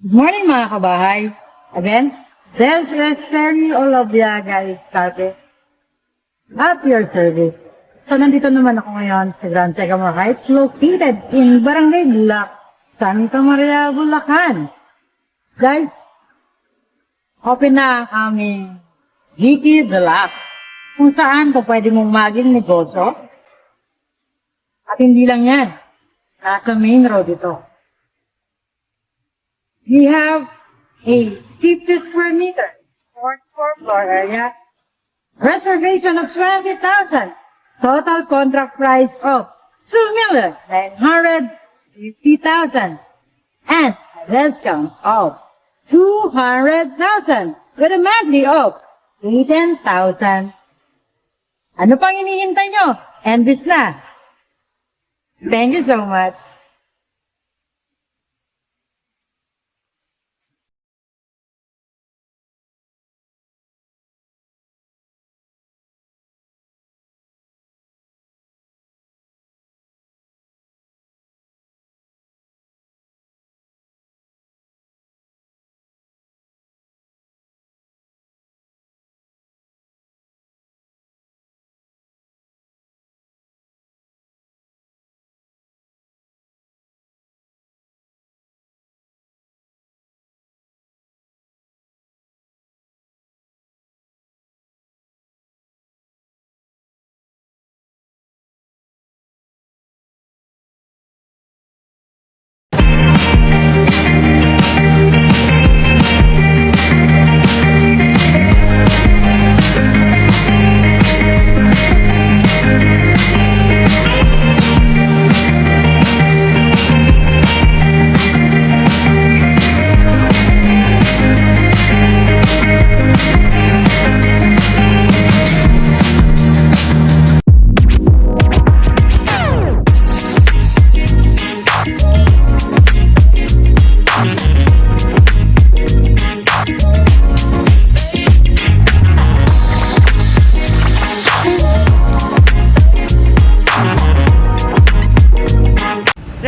Good morning mga kabahay. Again, this is Sherry Olaviaga Escarte at your service. So nandito naman ako ngayon sa Grand Sycamore Heights located in Barangay Bulac, Santa Maria, Bulacan. Guys, open na ang aming Vicky Bulac kung saan pa pwede mong maging negosyo. At hindi lang yan, nasa main road ito. We have a 50 square meter, 4th floor area, reservation of 20,000, total contract price of 2,950,000, and a discount of 200,000 with a monthly of 10,000. Ano pang hinihintay nyo? And this na. Thank you so much.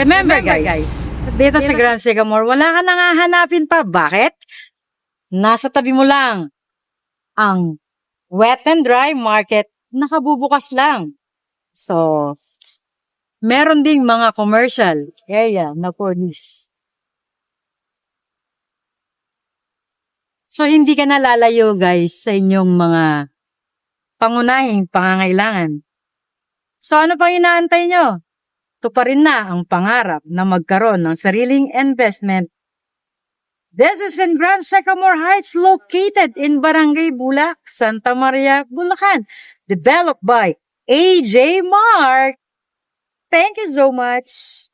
Remember guys, dito sa Grand Sycamore, wala ka nang hahanapin pa. Bakit? Nasa tabi mo lang ang wet and dry market, nakabubukas lang. So, meron ding mga commercial area na police. So, hindi ka nalalayo guys sa inyong mga pangunahing pangangailangan. So, ano pang inaantay nyo? Tuparin na ang pangarap na magkaroon ng sariling investment. This is in Grand Sycamore Heights located in Barangay Bulac, Santa Maria, Bulacan. Developed by AJ Mark. Thank you so much.